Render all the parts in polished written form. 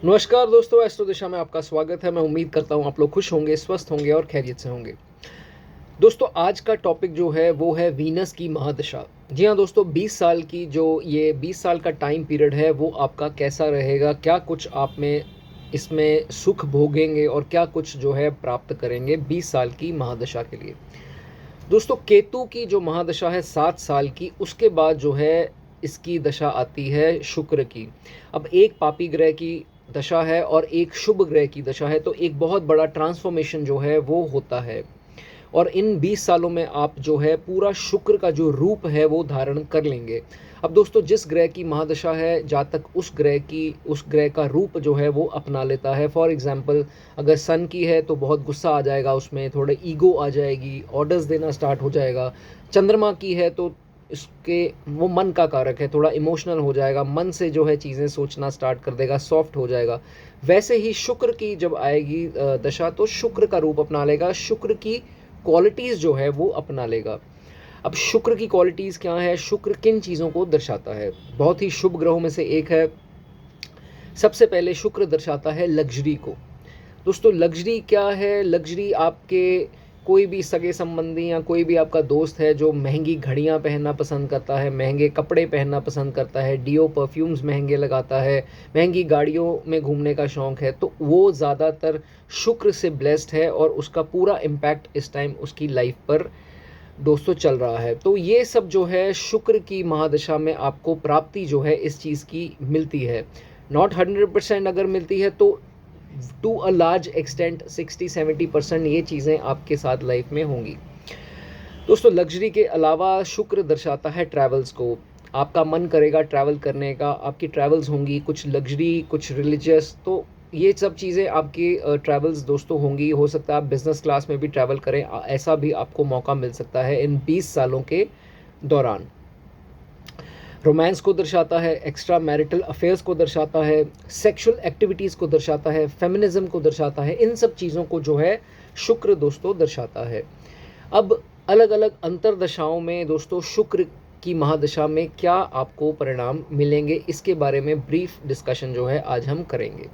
नमस्कार दोस्तों, एस्ट्रो दिशा में आपका स्वागत है। मैं उम्मीद करता हूँ आप लोग खुश होंगे, स्वस्थ होंगे और खैरियत से होंगे। दोस्तों, आज का टॉपिक जो है वो है वीनस की महादशा। जी हाँ दोस्तों, 20 साल की जो ये 20 साल का टाइम पीरियड है वो आपका कैसा रहेगा, क्या कुछ आप में इसमें सुख भोगेंगे और क्या कुछ जो है प्राप्त करेंगे 20 साल की महादशा के लिए। दोस्तों, केतु की जो महादशा है 7 साल की, उसके बाद जो है इसकी दशा आती है शुक्र की। अब एक पापी ग्रह की दशा है और एक शुभ ग्रह की दशा है, तो एक बहुत बड़ा ट्रांसफॉर्मेशन जो है वो होता है। और इन 20 सालों में आप जो है पूरा शुक्र का जो रूप है वो धारण कर लेंगे। अब दोस्तों, जिस ग्रह की महादशा है, जातक उस ग्रह का रूप जो है वो अपना लेता है। फॉर एग्जांपल, अगर सन की है तो बहुत गुस्सा आ जाएगा, उसमें थोड़े ईगो आ जाएगी, ऑर्डर्स देना स्टार्ट हो जाएगा। चंद्रमा की है तो इसके वो मन का कारक है, थोड़ा इमोशनल हो जाएगा, मन से जो है चीज़ें सोचना स्टार्ट कर देगा, सॉफ्ट हो जाएगा। वैसे ही शुक्र की जब आएगी दशा, तो शुक्र का रूप अपना लेगा, शुक्र की क्वालिटीज़ जो है वो अपना लेगा। अब शुक्र की क्वालिटीज़ क्या है, शुक्र किन चीज़ों को दर्शाता है? बहुत ही शुभ ग्रहों में से एक है। सबसे पहले शुक्र दर्शाता है लग्जरी को। दोस्तों, लग्जरी क्या है? लग्जरी आपके कोई भी सगे संबंधी या कोई भी आपका दोस्त है जो महंगी घड़ियां पहनना पसंद करता है, महंगे कपड़े पहनना पसंद करता है, डियो परफ्यूम्स महंगे लगाता है, महंगी गाड़ियों में घूमने का शौक है, तो वो ज़्यादातर शुक्र से ब्लेस्ड है और उसका पूरा इम्पैक्ट इस टाइम उसकी लाइफ पर दोस्तों चल रहा है। तो ये सब जो है शुक्र की महादशा में आपको प्राप्ति जो है इस चीज़ की मिलती है। नॉट 100% अगर मिलती है तो टू अ लार्ज एक्सटेंट 60-70% ये चीज़ें आपके साथ लाइफ में होंगी। दोस्तों, लग्जरी के अलावा शुक्र दर्शाता है ट्रैवल्स को। आपका मन करेगा ट्रैवल करने का, आपकी ट्रैवल्स होंगी, कुछ लग्जरी, कुछ रिलीजियस, तो ये सब चीज़ें आपकी ट्रैवल्स दोस्तों होंगी। हो सकता है आप बिज़नेस क्लास में भी ट्रैवल करें, ऐसा भी आपको मौका मिल सकता है इन 20 सालों के दौरान। रोमांस को दर्शाता है, एक्स्ट्रा मैरिटल अफेयर्स को दर्शाता है, सेक्सुअल एक्टिविटीज़ को दर्शाता है, फेमिनिज्म को दर्शाता है। इन सब चीज़ों को जो है शुक्र दोस्तों दर्शाता है। अब अलग अलग अंतरदशाओं में दोस्तों शुक्र की महादशा में क्या आपको परिणाम मिलेंगे, इसके बारे में ब्रीफ डिस्कशन जो है आज हम करेंगे।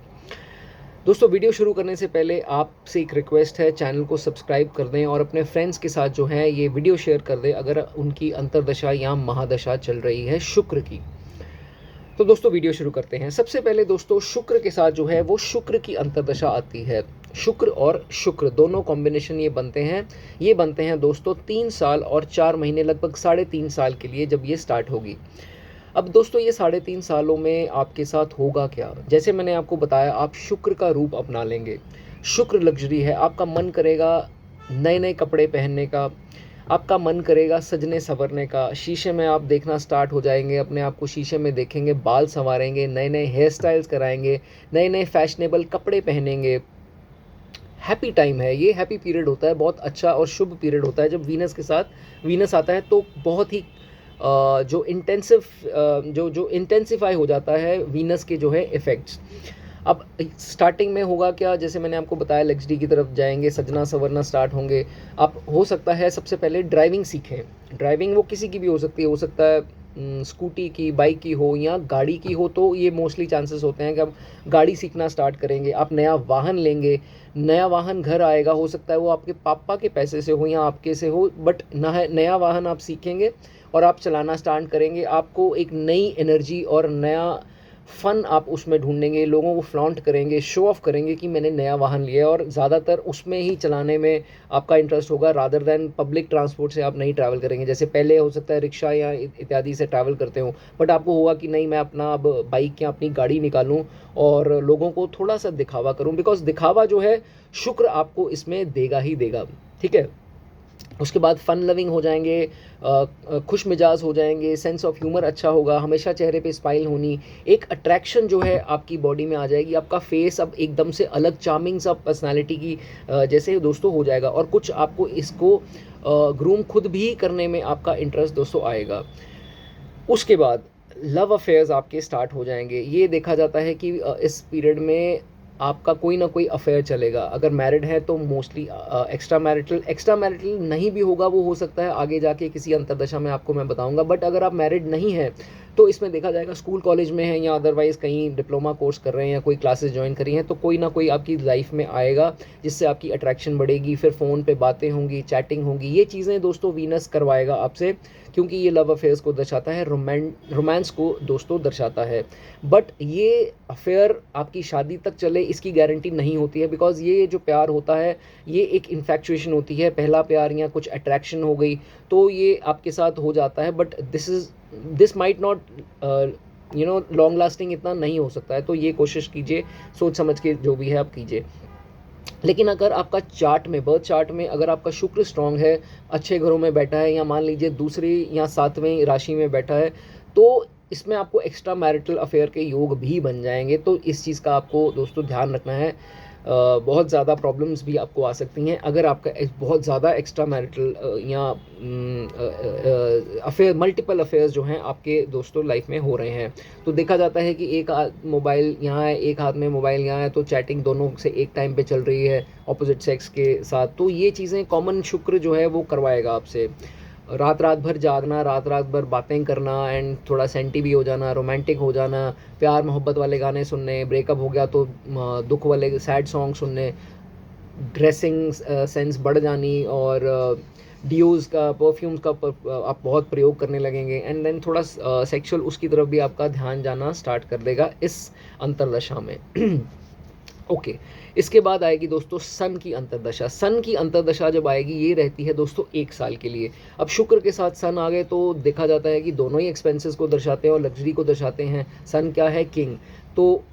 दोस्तों, वीडियो शुरू करने से पहले आपसे एक रिक्वेस्ट है, चैनल को सब्सक्राइब कर दें और अपने फ्रेंड्स के साथ जो है ये वीडियो शेयर कर दें अगर उनकी अंतरदशा या महादशा चल रही है शुक्र की। तो दोस्तों, वीडियो शुरू करते हैं। सबसे पहले दोस्तों, शुक्र के साथ जो है वो शुक्र की अंतरदशा आती है। शुक्र और शुक्र दोनों कॉम्बिनेशन ये बनते हैं दोस्तों 3 साल और 4 महीने, लगभग 3.5 साल के लिए जब ये स्टार्ट होगी। अब दोस्तों, ये 3.5 सालों में आपके साथ होगा क्या? जैसे मैंने आपको बताया, आप शुक्र का रूप अपना लेंगे। शुक्र लग्जरी है, आपका मन करेगा नए नए कपड़े पहनने का, आपका मन करेगा सजने संवरने का, शीशे में आप देखना स्टार्ट हो जाएंगे, अपने आप को शीशे में देखेंगे, बाल संवारेंगे, नए नए हेयर स्टाइल्स कराएंगे, नए नए फैशनेबल कपड़े पहनेंगे। हैप्पी टाइम है ये, हैप्पी पीरियड होता है, बहुत अच्छा और शुभ पीरियड होता है जब वीनस आता है, तो बहुत ही जो इंटेंसिफाई हो जाता है वीनस के जो है इफ़ेक्ट्स। अब स्टार्टिंग में होगा क्या, जैसे मैंने आपको बताया, लग्जरी की तरफ जाएंगे, सजना संवरना स्टार्ट होंगे। आप हो सकता है सबसे पहले ड्राइविंग सीखें। ड्राइविंग वो किसी की भी हो सकती है, स्कूटी की, बाइक की हो या गाड़ी की हो, तो ये मोस्टली चांसेस होते हैं कि आप गाड़ी सीखना स्टार्ट करेंगे। आप नया वाहन लेंगे, नया वाहन घर आएगा, हो सकता है वो आपके पापा के पैसे से हो या आपके से हो, बट नया वाहन आप सीखेंगे और आप चलाना स्टार्ट करेंगे। आपको एक नई एनर्जी और नया फ़न आप उसमें ढूंढेंगे, लोगों को फ्लॉन्ट करेंगे, शो ऑफ करेंगे कि मैंने नया वाहन लिया है, और ज़्यादातर उसमें ही चलाने में आपका इंटरेस्ट होगा, रादर दैन पब्लिक ट्रांसपोर्ट से आप नहीं ट्रैवल करेंगे। जैसे पहले हो सकता है रिक्शा या इत्यादि से ट्रैवल करते हो, बट आपको होगा कि नहीं, मैं अपना अब बाइक या अपनी गाड़ी निकालूं और लोगों को थोड़ा सा दिखावा करूं, बिकॉज दिखावा जो है शुक्र आपको इसमें देगा ही देगा। ठीक है। उसके बाद फ़न लविंग हो जाएंगे, खुश मिजाज हो जाएंगे, सेंस ऑफ ह्यूमर अच्छा होगा, हमेशा चेहरे पे स्माइल होनी, एक अट्रैक्शन जो है आपकी बॉडी में आ जाएगी, आपका फेस अब एकदम से अलग चार्मिंग सा पर्सनालिटी की जैसे दोस्तों हो जाएगा, और कुछ आपको इसको ग्रूम खुद भी करने में आपका इंटरेस्ट दोस्तों आएगा। उसके बाद लव अफेयर्स आपके स्टार्ट हो जाएंगे। ये देखा जाता है कि इस पीरियड में आपका कोई ना कोई अफेयर चलेगा। अगर मैरिड है तो मोस्टली एक्स्ट्रा मैरिटल नहीं भी होगा, वो हो सकता है आगे जाके किसी अंतरदशा में आपको मैं बताऊंगा। बट अगर आप मैरिड नहीं है तो इसमें देखा जाएगा स्कूल कॉलेज में है या अदरवाइज़ कहीं डिप्लोमा कोर्स कर रहे हैं या कोई क्लासेस ज्वाइन करी हैं, तो कोई ना कोई आपकी लाइफ में आएगा जिससे आपकी अट्रैक्शन बढ़ेगी, फिर फ़ोन पे बातें होंगी, चैटिंग होगी। ये चीज़ें दोस्तों वीनस करवाएगा आपसे, क्योंकि ये लव अफेयर्स को दर्शाता है, रोमांस को दोस्तों दर्शाता है। बट ये अफेयर आपकी शादी तक चले इसकी गारंटी नहीं होती है, बिकॉज़ ये जो प्यार होता है ये एक इन्फैक्चुएशन होती है, पहला प्यार या कुछ अट्रैक्शन हो गई तो ये आपके साथ हो जाता है। But this might not long lasting इतना नहीं हो सकता है। तो ये कोशिश कीजिए, सोच समझ के जो भी है आप कीजिए। लेकिन अगर आपका चार्ट में, बर्थ चार्ट में अगर आपका शुक्र स्ट्रांग है, अच्छे घरों में बैठा है, या मान लीजिए दूसरी या सातवें राशि में बैठा है, तो इसमें आपको एक्स्ट्रा मैरिटल अफेयर के योग भी बन जाएंगे। तो इस चीज़ का आपको दोस्तों ध्यान रखना है। बहुत ज़्यादा प्रॉब्लम्स भी आपको आ सकती हैं अगर आपका बहुत ज़्यादा एक्स्ट्रा मैरिटल या अफेयर, मल्टीपल अफेयर्स जो हैं आपके दोस्तों लाइफ में हो रहे हैं। तो देखा जाता है कि एक मोबाइल यहाँ है, एक हाथ में मोबाइल यहाँ है, तो चैटिंग दोनों से एक टाइम पे चल रही है ऑपोजिट सेक्स के साथ। तो ये चीज़ें कॉमन शुक्र जो है वो करवाएगा आपसे। रात रात भर जागना, रात रात भर बातें करना, एंड थोड़ा सेंटी भी हो जाना, रोमांटिक हो जाना, प्यार मोहब्बत वाले गाने सुनने, ब्रेकअप हो गया तो दुख वाले सैड सॉन्ग सुनने, ड्रेसिंग सेंस बढ़ जानी, और डियोज़ का, परफ्यूम्स का आप बहुत प्रयोग करने लगेंगे, एंड देन थोड़ा सेक्सुअल उसकी तरफ भी आपका ध्यान जाना स्टार्ट कर देगा इस अंतर्दशा में। ओके इसके बाद आएगी दोस्तों सन की अंतर्दशा। सन की अंतर्दशा जब आएगी ये रहती है दोस्तों 1 साल के लिए। अब शुक्र के साथ सन आ गए तो देखा जाता है कि दोनों ही एक्सपेंसेस को दर्शाते हैं और लग्जरी को दर्शाते हैं। सन क्या है? किंग। तो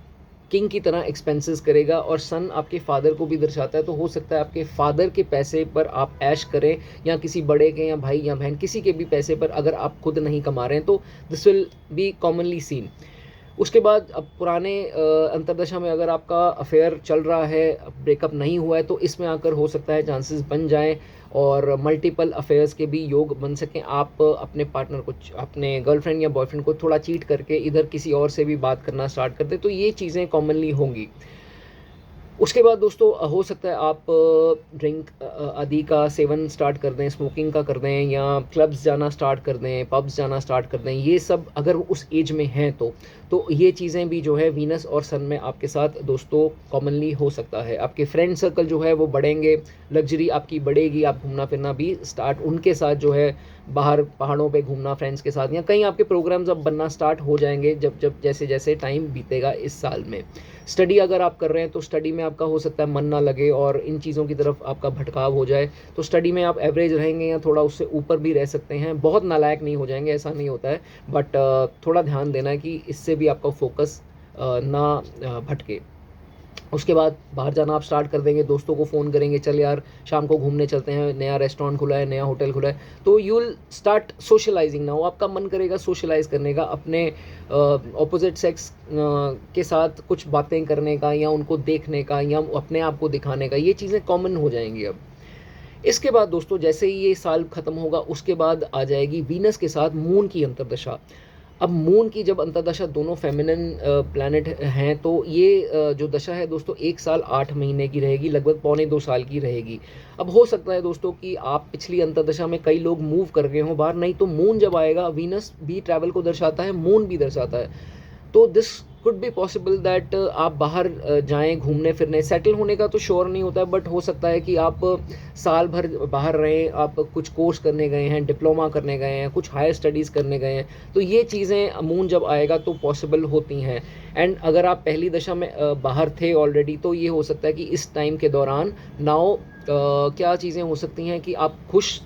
किंग की तरह एक्सपेंसेस करेगा, और सन आपके फादर को भी दर्शाता है। तो हो सकता है आपके फादर के पैसे पर आप ऐश करें, या किसी बड़े के या भाई या बहन किसी के भी पैसे पर अगर आप खुद नहीं कमा रहे हैं, तो this will be commonly seen. उसके बाद अब पुराने अंतर्दशा में अगर आपका अफेयर चल रहा है, ब्रेकअप नहीं हुआ है, तो इसमें आकर हो सकता है चांसेस बन जाएं और मल्टीपल अफेयर्स के भी योग बन सकें। आप अपने पार्टनर को, अपने गर्लफ्रेंड या बॉयफ्रेंड को थोड़ा चीट करके इधर किसी और से भी बात करना स्टार्ट कर दें, तो ये चीज़ें कॉमनली होंगी। उसके बाद दोस्तों हो सकता है आप ड्रिंक आदि का सेवन स्टार्ट कर दें, स्मोकिंग का कर दें, या क्लब्स जाना स्टार्ट कर दें, पब्स जाना स्टार्ट कर दें। ये सब अगर उस एज में हैं तो ये चीज़ें भी जो है वीनस और सन में आपके साथ दोस्तों कॉमनली हो सकता है। आपके फ्रेंड सर्कल जो है वो बढ़ेंगे, लग्जरी आपकी बढ़ेगी, आप घूमना फिरना भी स्टार्ट उनके साथ जो है, बाहर पहाड़ों पे घूमना फ्रेंड्स के साथ, या कहीं आपके प्रोग्राम्स अब बनना स्टार्ट हो जाएंगे जब जैसे जैसे टाइम बीतेगा इस साल में। स्टडी अगर आप कर रहे हैं तो स्टडी में आपका हो सकता है मन ना लगे और इन चीज़ों की तरफ आपका भटकाव हो जाए। तो स्टडी में आप एवरेज रहेंगे या थोड़ा उससे ऊपर भी रह सकते हैं, बहुत नालायक नहीं हो जाएंगे, ऐसा नहीं होता है। बट थोड़ा ध्यान देना है कि इससे भी आपका फोकस ना भटके। उसके बाद बाहर जाना आप स्टार्ट कर देंगे, दोस्तों को फ़ोन करेंगे, चल यार शाम को घूमने चलते हैं, नया रेस्टोरेंट खुला है, नया होटल खुला है। तो you will start socialising now. आपका मन करेगा सोशलाइज करने का, अपने ऑपोजिट सेक्स के साथ कुछ बातें करने का, या उनको देखने का, या अपने आप को दिखाने का। ये चीज़ें कॉमन हो जाएंगी अब। इसके बाद दोस्तों जैसे ही ये साल ख़त्म होगा उसके बाद आ जाएगी वीनस के साथ मून की अंतर्दशा। अब मून की जब अंतर्दशा, दोनों फेमिनिन प्लैनेट हैं, तो ये जो दशा है दोस्तों 1 साल 8 महीने की रहेगी, लगभग पौने 2 साल की रहेगी। अब हो सकता है दोस्तों कि आप पिछली अंतर्दशा में कई लोग मूव कर गए हों बाहर, नहीं तो मून जब आएगा, वीनस भी ट्रैवल को दर्शाता है, मून भी दर्शाता है। तो this could be possible that आप बाहर जाएं घूमने फिरने। सेटल होने का तो श्योर नहीं होता है, बट हो सकता है कि आप साल भर बाहर रहें, आप कुछ कोर्स करने गए हैं, डिप्लोमा करने गए हैं, कुछ हायर स्टडीज़ करने गए हैं। तो ये चीज़ें मून जब आएगा तो पॉसिबल होती हैं। एंड अगर आप पहली दशा में बाहर थे ऑलरेडी, तो ये हो सकता है कि इस टाइम के दौरान नाउ क्या चीज़ें हो सकती हैं कि आप खुश,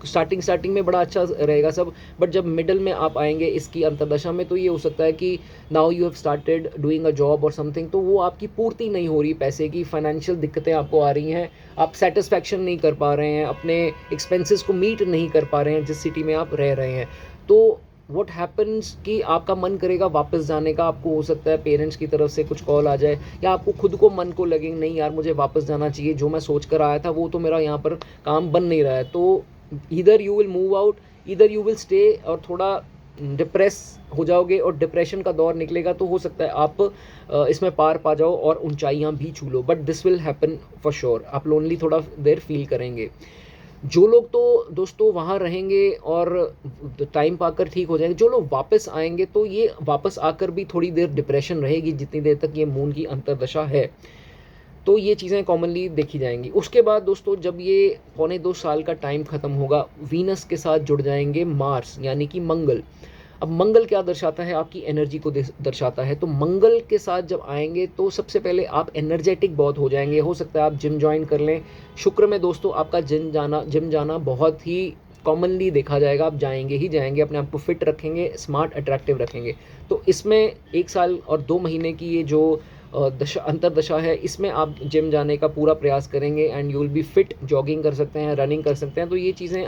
स्टार्टिंग में बड़ा अच्छा रहेगा सब, बट जब मिडल में आप आएंगे इसकी अंतर्दशा में, तो ये हो सकता है कि now you have started doing a job और समथिंग, तो वो आपकी पूर्ति नहीं हो रही, पैसे की फाइनेंशियल दिक्कतें आपको आ रही हैं, आप सेटिस्फैक्शन नहीं कर पा रहे हैं, अपने एक्सपेंसेस को मीट नहीं कर पा रहे हैं जिस सिटी में आप रह रहे हैं। तो व्हाट हैपन्स कि आपका मन करेगा वापस जाने का। आपको हो सकता है पेरेंट्स की तरफ से कुछ कॉल आ जाए, या आपको खुद को मन को लगे नहीं यार मुझे वापस जाना चाहिए, जो मैं सोच कर आया था वो तो मेरा यहाँ पर काम बन नहीं रहा है। तो either you will move out, either you will stay, और थोड़ा डिप्रेस हो जाओगे और डिप्रेशन का दौर निकलेगा। तो हो सकता है आप इसमें पार पा जाओ और ऊंचाइयाँ भी छू लो, but this will happen for sure. आप लोनली थोड़ा देर फील करेंगे। जो लोग तो दोस्तों वहाँ रहेंगे और टाइम पाकर ठीक हो जाएंगे, जो लोग वापस आएंगे तो ये वापस आकर भी थोड़ी देर डिप्रेशन रहेगी जितनी देर तक ये मून की अंतर्दशा है। तो ये चीज़ें कॉमनली देखी जाएंगी। उसके बाद दोस्तों जब ये पौने 2 साल का टाइम ख़त्म होगा, वीनस के साथ जुड़ जाएंगे मार्स यानी कि मंगल। अब मंगल क्या दर्शाता है? आपकी एनर्जी को दर्शाता है। तो मंगल के साथ जब आएंगे तो सबसे पहले आप एनर्जेटिक बहुत हो जाएंगे। हो सकता है आप जिम ज्वाइन कर लें। शुक्र में दोस्तों आपका जिम जाना बहुत ही कॉमनली देखा जाएगा। आप जाएंगे ही जाएंगे, अपने आप को फिट रखेंगे, स्मार्ट अट्रैक्टिव रखेंगे। तो इसमें 1 साल और 2 महीने की ये जो दशा अंतरदशा है, इसमें आप जिम जाने का पूरा प्रयास करेंगे and you will be fit. Jogging कर सकते हैं, रनिंग कर सकते हैं। तो ये चीज़ें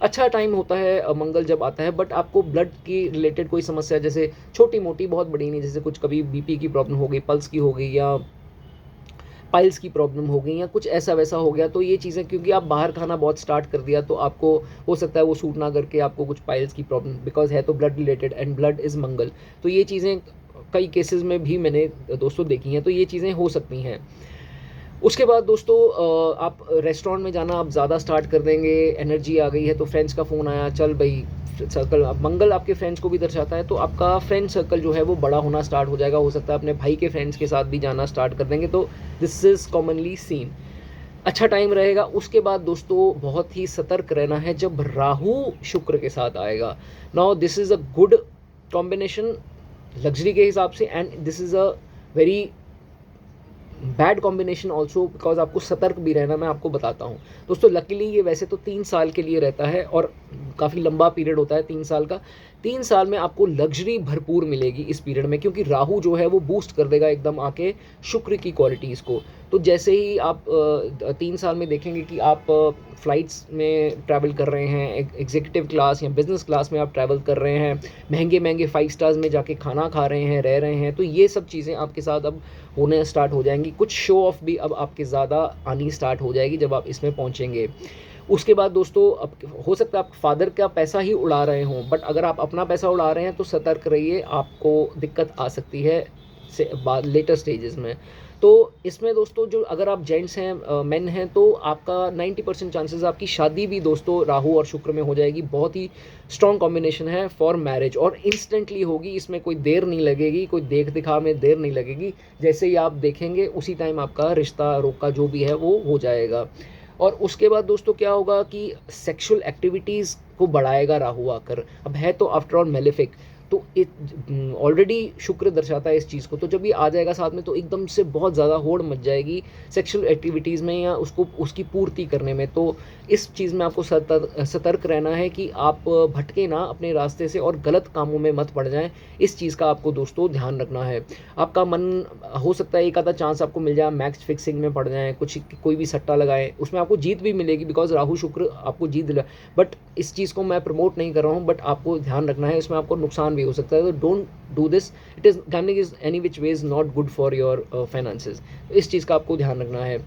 अच्छा टाइम होता है मंगल जब आता है। बट आपको ब्लड की रिलेटेड कोई समस्या, जैसे छोटी मोटी, बहुत बड़ी नहीं, जैसे कुछ कभी बीपी की प्रॉब्लम हो गई, पल्स की हो गई, या पाइल्स की प्रॉब्लम हो गई, या कुछ ऐसा वैसा हो गया, तो ये चीज़ें क्योंकि आप बाहर खाना बहुत स्टार्ट कर दिया तो आपको हो सकता है वो सूट ना करके आपको कुछ पाइल्स की प्रॉब्लम, बिकॉज है तो blood related and blood is मंगल। तो ये चीज़ें कई केसेस में भी मैंने दोस्तों देखी हैं। तो ये चीज़ें हो सकती हैं। उसके बाद दोस्तों आप रेस्टोरेंट में जाना आप ज़्यादा स्टार्ट कर देंगे। एनर्जी आ गई है तो फ्रेंड्स का फ़ोन आया, चल भाई सर्कल। अब मंगल आपके फ्रेंड्स को भी दर्शाता है, तो आपका फ्रेंड सर्कल जो है वो बड़ा होना स्टार्ट हो जाएगा। हो सकता है अपने भाई के फ्रेंड्स के साथ भी जाना स्टार्ट कर देंगे। तो दिस इज़ कॉमनली सीन। अच्छा टाइम रहेगा। उसके बाद दोस्तों बहुत ही सतर्क रहना है जब राहु शुक्र के साथ आएगा। Now this is a good combination luxury के हिसाब से, and this is a very bad combination also, because आपको सतर्क भी रहना। मैं आपको बताता हूँ दोस्तों। लकीली ये वैसे तो 3 साल के लिए रहता है और काफ़ी लंबा पीरियड होता है 3 साल का। 3 साल में आपको लग्जरी भरपूर मिलेगी इस पीरियड में, क्योंकि राहु जो है वो बूस्ट कर देगा एकदम आके शुक्र की क्वालिटीज़ को। तो जैसे ही आप 3 साल में देखेंगे कि आप फ्लाइट्स में ट्रैवल कर रहे हैं, एग्जीक्यूटिव क्लास या बिजनेस क्लास में आप ट्रैवल कर रहे हैं, महंगे महंगे 5 स्टार्स में जाके खाना खा रहे हैं, रह रहे हैं, तो ये सब चीज़ें आपके साथ अब होने स्टार्ट हो जाएंगी। कुछ शो ऑफ भी अब आपके ज़्यादा आनी स्टार्ट हो जाएगी जब आप इसमें पहुंचेंगे। उसके बाद दोस्तों अब हो सकता है आप फादर का पैसा ही उड़ा रहे हों, बट अगर आप अपना पैसा उड़ा रहे हैं तो सतर्क रहिए, आपको दिक्कत आ सकती है से बाद लेटर स्टेजेस में। तो इसमें दोस्तों जो अगर आप जेंट्स हैं, मेन हैं, तो आपका 90% चांसेस आपकी शादी भी दोस्तों राहु और शुक्र में हो जाएगी। बहुत ही स्ट्रॉन्ग कॉम्बिनेशन है फॉर मैरिज, और इंस्टेंटली होगी। इसमें कोई देर नहीं लगेगी, कोई देख दिखा में देर नहीं लगेगी। जैसे ही आप देखेंगे उसी टाइम आपका रिश्ता रोका जो भी है वो हो जाएगा। और उसके बाद दोस्तों क्या होगा कि सेक्सुअल एक्टिविटीज़ को बढ़ाएगा राहु आकर। अब है तो आफ्टर ऑल मेलेफिक, तो ऑलरेडी शुक्र दर्शाता है इस चीज़ को। तो जब ये आ जाएगा साथ में तो एकदम से बहुत ज़्यादा होड़ मच जाएगी सेक्सुअल एक्टिविटीज़ में या उसको उसकी पूर्ति करने में। तो इस चीज़ में आपको सतर्क रहना है कि आप भटके ना अपने रास्ते से और गलत कामों में मत पड़ जाएं। इस चीज़ का आपको दोस्तों ध्यान रखना है। आपका मन हो सकता है एक आधा चांस आपको मिल जाए, मैच फिक्सिंग में पड़ जाएं, कुछ कोई भी सट्टा लगाएं, उसमें आपको जीत भी मिलेगी बिकॉज राहु शुक्र आपको जीत दिला। बट इस चीज़ को मैं प्रमोट नहीं कर रहा हूँ, बट आपको ध्यान रखना है, इसमें आपको नुकसान भी हो सकता है। तो don't do this. It is gambling is any which way is not good for your finances. इस चीज़ का आपको ध्यान रखना है।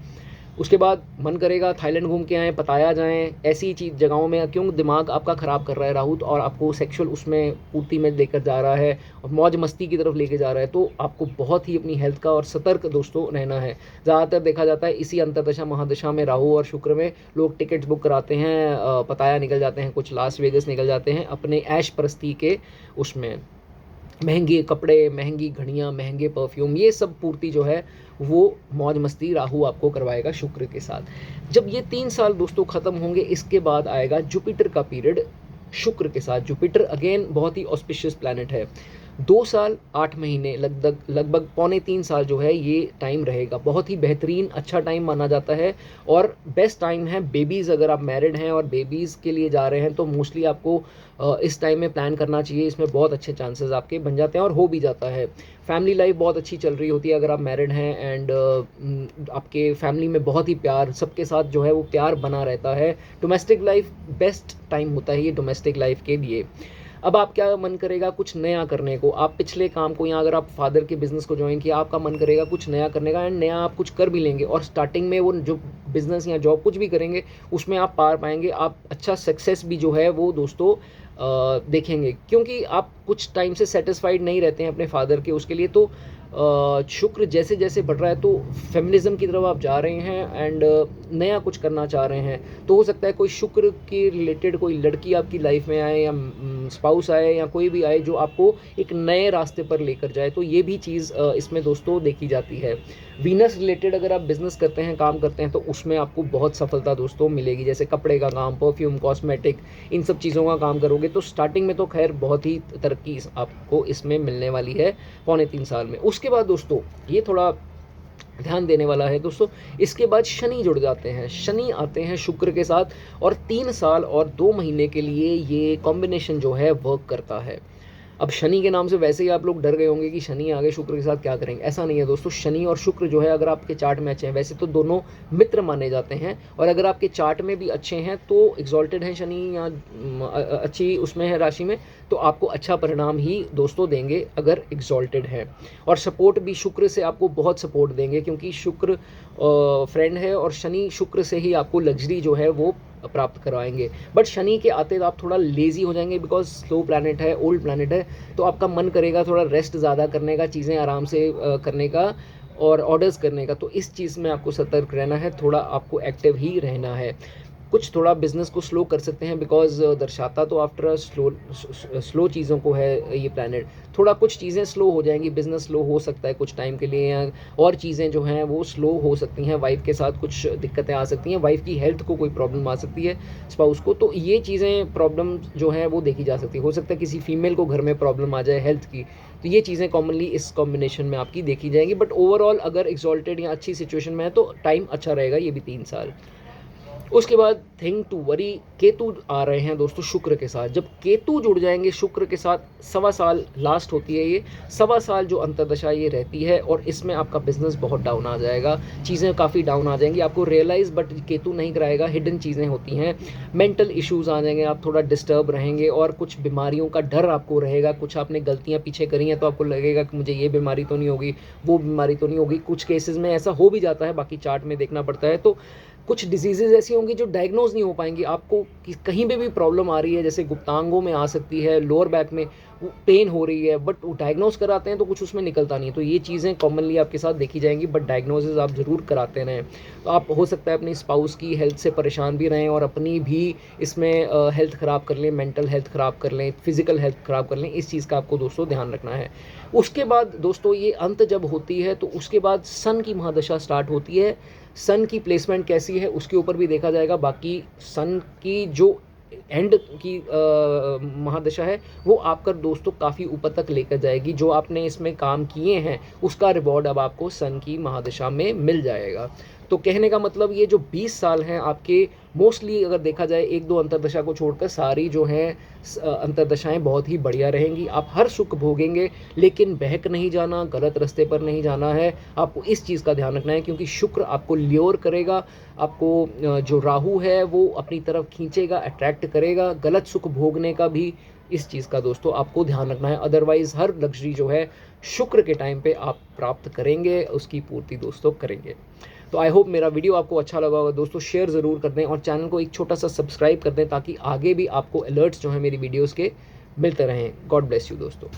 उसके बाद मन करेगा थाईलैंड घूम के आएँ, पताया जाएँ, ऐसी चीज़ जगहों में, क्यों दिमाग आपका ख़राब कर रहा है राहु और आपको सेक्सुअल उसमें पूर्ति में लेकर जा रहा है और मौज मस्ती की तरफ लेके जा रहा है। तो आपको बहुत ही अपनी हेल्थ का और सतर्क दोस्तों रहना है। ज़्यादातर देखा जाता है इसी अंतरदशा महादशा में राहु और शुक्र में लोग टिकट्स बुक कराते हैं, पताया निकल जाते हैं, कुछ लास वेगस निकल जाते हैं अपने ऐश परस्ती के उसमें। महंगे कपड़े, महंगी घड़ियाँ, महंगे परफ्यूम, ये सब पूर्ति जो है वो मौज मस्ती राहु आपको करवाएगा शुक्र के साथ। जब ये 3 साल दोस्तों ख़त्म होंगे, इसके बाद आएगा जुपिटर का पीरियड शुक्र के साथ। जुपिटर अगेन बहुत ही ऑस्पिशियस प्लैनेट है। 2 साल 8 महीने लगभग लगभग 2.25 3 साल जो है ये टाइम रहेगा। बहुत ही बेहतरीन अच्छा टाइम माना जाता है और बेस्ट टाइम है बेबीज़। अगर आप मैरिड हैं और बेबीज़ के लिए जा रहे हैं तो मोस्टली आपको इस टाइम में प्लान करना चाहिए। इसमें बहुत अच्छे चांसेस आपके बन जाते हैं और हो भी जाता है। फैमिली लाइफ बहुत अच्छी चल रही होती है अगर आप मैरिड हैं एंड आपके फैमिली में बहुत ही प्यार, सबके साथ जो है वो प्यार बना रहता है। डोमेस्टिक लाइफ बेस्ट टाइम होता है ये डोमेस्टिक लाइफ के लिए। अब आप क्या मन करेगा कुछ नया करने को, आप पिछले काम को, या अगर आप फादर के बिज़नेस को ज्वाइन किया, आपका मन करेगा कुछ नया करने का एंड नया आप कुछ कर भी लेंगे और स्टार्टिंग में वो जो बिज़नेस या जॉब कुछ भी करेंगे उसमें आप पार पाएंगे। आप अच्छा सक्सेस भी जो है वो दोस्तों देखेंगे, क्योंकि आप कुछ टाइम से सेटिस्फाइड नहीं रहते हैं अपने फादर के उसके लिए। तो शुक्र जैसे जैसे बढ़ रहा है तो फेमिनिज्म की तरफ आप जा रहे हैं एंड नया कुछ करना चाह रहे हैं, तो हो सकता है कोई शुक्र के रिलेटेड कोई लड़की आपकी लाइफ में आए या स्पाउस आए या कोई भी आए जो आपको एक नए रास्ते पर लेकर जाए, तो ये भी चीज़ इसमें दोस्तों देखी जाती है। वीनस रिलेटेड अगर आप बिज़नेस करते हैं, काम करते हैं, तो उसमें आपको बहुत सफलता दोस्तों मिलेगी। जैसे कपड़े का काम, परफ्यूम, कॉस्मेटिक, इन सब चीज़ों का काम करोगे तो स्टार्टिंग में तो खैर बहुत ही तरक्की आपको इसमें मिलने वाली है पौने 3 साल में। उसके बाद दोस्तों ये थोड़ा ध्यान देने वाला है दोस्तों, इसके बाद शनि जुड़ जाते हैं। शनि आते हैं शुक्र के साथ और 3 साल और 2 महीने के लिए ये कॉम्बिनेशन जो है वर्क करता है। अब शनि के नाम से वैसे ही आप लोग डर गए होंगे कि शनि आगे शुक्र के साथ क्या करेंगे। ऐसा नहीं है दोस्तों, शनि और शुक्र जो है अगर आपके चार्ट में अच्छे हैं, वैसे तो दोनों मित्र माने जाते हैं, और अगर आपके चार्ट में भी अच्छे हैं तो एग्जॉल्टेड है शनि या अच्छी उसमें है राशि में, तो आपको अच्छा परिणाम ही दोस्तों देंगे अगर एग्जॉल्टेड है। और सपोर्ट भी शुक्र से आपको बहुत सपोर्ट देंगे, क्योंकि शुक्र फ्रेंड है और शनि शुक्र से ही आपको लग्जरी जो है वो प्राप्त करवाएंगे। बट शनि के आते आप थोड़ा लेज़ी हो जाएंगे, बिकॉज स्लो प्लैनेट है, ओल्ड प्लैनेट है, तो आपका मन करेगा थोड़ा रेस्ट ज़्यादा करने का, चीज़ें आराम से करने का और ऑर्डर्स करने का। तो इस चीज़ में आपको सतर्क रहना है, थोड़ा आपको एक्टिव ही रहना है। कुछ थोड़ा बिजनेस को स्लो कर सकते हैं, बिकॉज दर्शाता तो आफ्टर स्लो चीज़ों को है ये प्लैनेट। थोड़ा कुछ चीज़ें स्लो हो जाएंगी, बिजनेस स्लो हो सकता है कुछ टाइम के लिए, या और चीज़ें जो हैं वो स्लो हो सकती हैं। वाइफ के साथ कुछ दिक्कतें आ सकती हैं, वाइफ की हेल्थ को कोई प्रॉब्लम आ सकती है, स्पाउस को, तो ये चीज़ें प्रॉब्लम जो हैं वो देखी जा सकती है। हो सकता है किसी फीमेल को घर में प्रॉब्लम आ जाए हेल्थ की, तो ये चीज़ें कॉमनली इस कॉम्बिनेशन में आपकी देखी जाएंगी। बट ओवरऑल अगर एक्सॉल्टेड या अच्छी सिचुएशन में है तो टाइम अच्छा रहेगा, ये भी 3 साल। उसके बाद थिंग टू वरी, केतु आ रहे हैं दोस्तों शुक्र के साथ। जब केतु जुड़ जाएंगे शुक्र के साथ, 1.25 साल लास्ट होती है ये, 1.25 साल जो अंतर्दशा ये रहती है, और इसमें आपका बिजनेस बहुत डाउन आ जाएगा, चीज़ें काफ़ी डाउन आ जाएंगी, आपको रियलाइज़ बट केतु नहीं कराएगा, हिडन चीज़ें होती हैं, मेंटल इश्यूज़ आ जाएंगे, आप थोड़ा डिस्टर्ब रहेंगे, और कुछ बीमारियों का डर आपको रहेगा। कुछ आपने गलतियाँ पीछे करी हैं तो आपको लगेगा कि मुझे ये बीमारी तो नहीं होगी, वो बीमारी तो नहीं होगी। कुछ केसेस में ऐसा हो भी जाता है, बाकी चार्ट में देखना पड़ता है। तो कुछ डिजीज़ेज़ ऐसी होंगी जो डायग्नोज नहीं हो पाएंगी। आपको कहीं पे भी प्रॉब्लम आ रही है, जैसे गुप्तांगों में आ सकती है, लोअर बैक में पेन हो रही है, बट वो डायग्नोज कराते हैं तो कुछ उसमें निकलता नहीं है। तो ये चीज़ें कॉमनली आपके साथ देखी जाएंगी, बट डायग्नोसिस आप ज़रूर कराते रहें। तो आप हो सकता है अपनी स्पाउस की हेल्थ से परेशान भी रहें और अपनी भी इसमें हेल्थ ख़राब कर लें, मेंटल हेल्थ ख़राब कर लें, फिजिकल हेल्थ ख़राब कर लें। इस चीज़ का आपको दोस्तों ध्यान रखना है। उसके बाद दोस्तों ये अंत जब होती है तो उसके बाद सन की महादशा स्टार्ट होती है। सन की प्लेसमेंट कैसी है उसके ऊपर भी देखा जाएगा। बाकी सन की जो एंड की महादशा है वो आपका दोस्तों काफ़ी ऊपर तक लेकर जाएगी। जो आपने इसमें काम किए हैं उसका रिवॉर्ड अब आपको सन की महादशा में मिल जाएगा। तो कहने का मतलब ये जो 20 साल हैं आपके, मोस्टली अगर देखा जाए 1-2 अंतर्दशा को छोड़कर सारी जो हैं अंतर्दशाएं बहुत ही बढ़िया रहेंगी। आप हर सुख भोगेंगे, लेकिन बहक नहीं जाना, गलत रास्ते पर नहीं जाना है। आपको इस चीज़ का ध्यान रखना है, क्योंकि शुक्र आपको ल्योर करेगा, आपको जो राहु है वो अपनी तरफ खींचेगा, अट्रैक्ट करेगा। गलत सुख भोगने का भी इस चीज़ का दोस्तों आपको ध्यान रखना है। अदरवाइज़ हर लग्जरी जो है शुक्र के टाइम पे आप प्राप्त करेंगे, उसकी पूर्ति दोस्तों करेंगे। तो आई होप मेरा वीडियो आपको अच्छा लगा होगा दोस्तों। शेयर ज़रूर कर दें और चैनल को एक छोटा सा सब्सक्राइब कर दें, ताकि आगे भी आपको अलर्ट्स जो है मेरी वीडियोज़ के मिलते रहें। गॉड ब्लेस यू दोस्तों।